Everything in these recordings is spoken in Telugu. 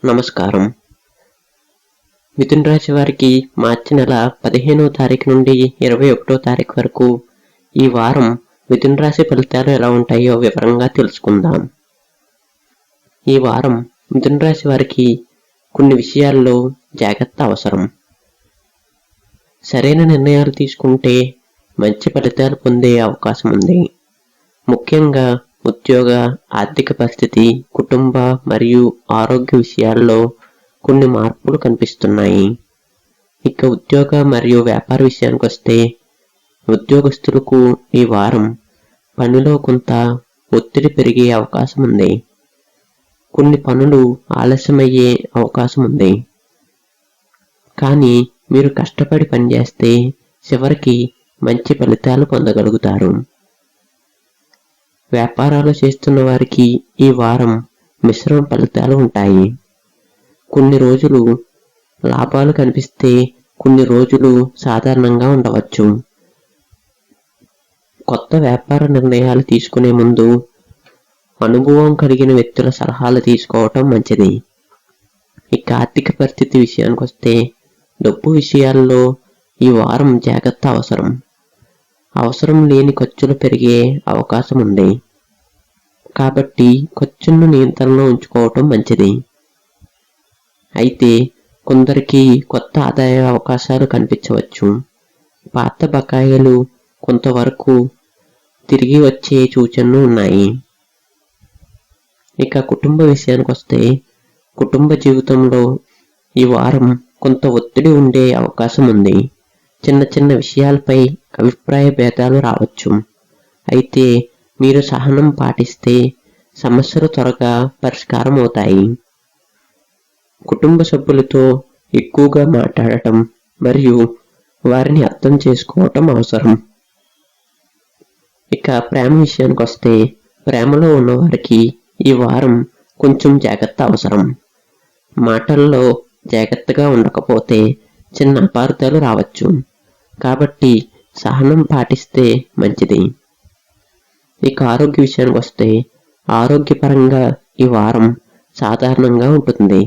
నమస్కారం. మిథున రాశి వారికి మార్చి నెల 15వ తారీఖు నుండి 21వ తారీఖు వరకు ఈ వారం మిథున రాశి ఫలితాలు ఎలా ఉంటాయో వివరంగా తెలుసుకుందాం. ఈ వారం మిథున రాశి వారికి కొన్ని విషయాల్లో జాగ్రత్త అవసరం. సరైన నిర్ణయాలు తీసుకుంటే మంచి ఫలితాలు పొందే అవకాశం ఉంది. ముఖ్యంగా ఉద్యోగ, ఆర్థిక పరిస్థితి, కుటుంబ మరియు ఆరోగ్య విషయాల్లో కొన్ని మార్పులు కనిపిస్తున్నాయి. ఇక ఉద్యోగ మరియు వ్యాపార విషయానికి వస్తే ఉద్యోగస్తులకు ఈ వారం పనిలో కొంత ఒత్తిడి పెరిగే అవకాశం ఉంది. కొన్ని పనులు ఆలస్యమయ్యే అవకాశం ఉంది. కానీ మీరు కష్టపడి పనిచేస్తే చివరికి మంచి ఫలితాలు పొందగలుగుతారు. వ్యాపారాలు చేస్తున్న వారికి ఈ వారం మిశ్రమ ఫలితాలు ఉంటాయి. కొన్ని రోజులు లాభాలు కనిపిస్తే కొన్ని రోజులు సాధారణంగా ఉండవచ్చు. కొత్త వ్యాపార నిర్ణయాలు తీసుకునే ముందు అనుభవం కలిగిన వ్యక్తుల సలహాలు తీసుకోవటం మంచిది. ఇక ఆర్థిక పరిస్థితి విషయానికి వస్తే డబ్బు విషయాల్లో ఈ వారం జాగ్రత్త అవసరం. అవసరం లేని ఖర్చులు పెరిగే అవకాశం ఉంది. కాబట్టి ఖర్చును నియంత్రణలో ఉంచుకోవటం మంచిది. అయితే కొందరికి కొత్త ఆదాయ అవకాశాలు కనిపించవచ్చు. పాత బకాయిలు కొంతవరకు తిరిగి వచ్చే సూచనలు ఉన్నాయి. ఇక కుటుంబ విషయానికి వస్తే కుటుంబ జీవితంలో ఈ వారం కొంత ఒత్తిడి ఉండే అవకాశం ఉంది. చిన్న చిన్న విషయాలపై అభిప్రాయ భేదాలు రావచ్చు. అయితే మీరు సహనం పాటిస్తే సమస్యలు త్వరగా పరిష్కారం అవుతాయి. కుటుంబ సభ్యులతో ఎక్కువగా మాట్లాడటం మరియు వారిని అర్థం చేసుకోవటం అవసరం. ఇక ప్రేమ విషయానికి వస్తే ప్రేమలో ఉన్నవారికి ఈ వారం కొంచెం జాగ్రత్త అవసరం. మాటల్లో జాగ్రత్తగా ఉండకపోతే చిన్న అపార్థాలు రావచ్చు. కాబట్టి సహనం పాటిస్తే మంచిది. ఇక ఆరోగ్య విషయానికి వస్తే ఆరోగ్యపరంగా ఈ వారం సాధారణంగా ఉంటుంది.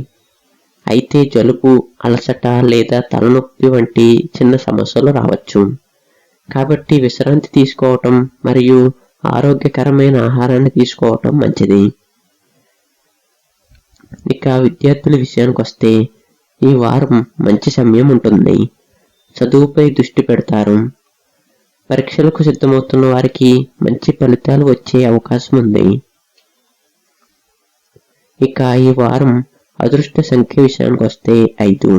అయితే జలుబు, అలసట లేదా తలనొప్పి వంటి చిన్న సమస్యలు రావచ్చు. కాబట్టి విశ్రాంతి తీసుకోవటం మరియు ఆరోగ్యకరమైన ఆహారాన్ని తీసుకోవటం మంచిది. ఇక విద్యార్థుల విషయానికి వస్తే ఈ వారం మంచి సమయం ఉంటుంది. చదువుపై దృష్టి పెడతారు. పరీక్షలకు సిద్ధమవుతున్న వారికి మంచి ఫలితాలు వచ్చే అవకాశం ఉంది. ఇక ఈ వారం అదృష్ట సంఖ్య విషయానికి వస్తే 5.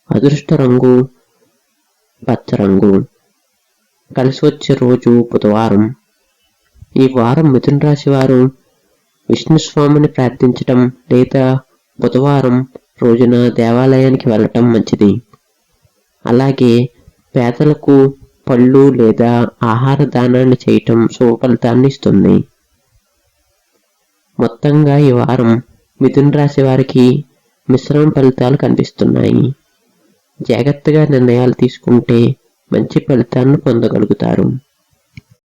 అదృష్ట రంగు పచ్చ రంగు. కలిసి వచ్చే రోజు బుధవారం. ఈ వారం మిథున రాశి వారు విష్ణుస్వామిని ప్రార్థించటం లేదా బుధవారం రోజున దేవాలయానికి వెళ్ళటం మంచిది. అలాగే పేదలకు పళ్ళు లేదా ఆహార దానాన్ని చేయటం శుభ ఫలితాన్ని ఇస్తుంది. మొత్తంగా ఈ వారం మిథున రాశి వారికి మిశ్రమ ఫలితాలు కనిపిస్తున్నాయి. జాగ్రత్తగా నిర్ణయాలు తీసుకుంటే మంచి ఫలితాలను పొందగలుగుతారు.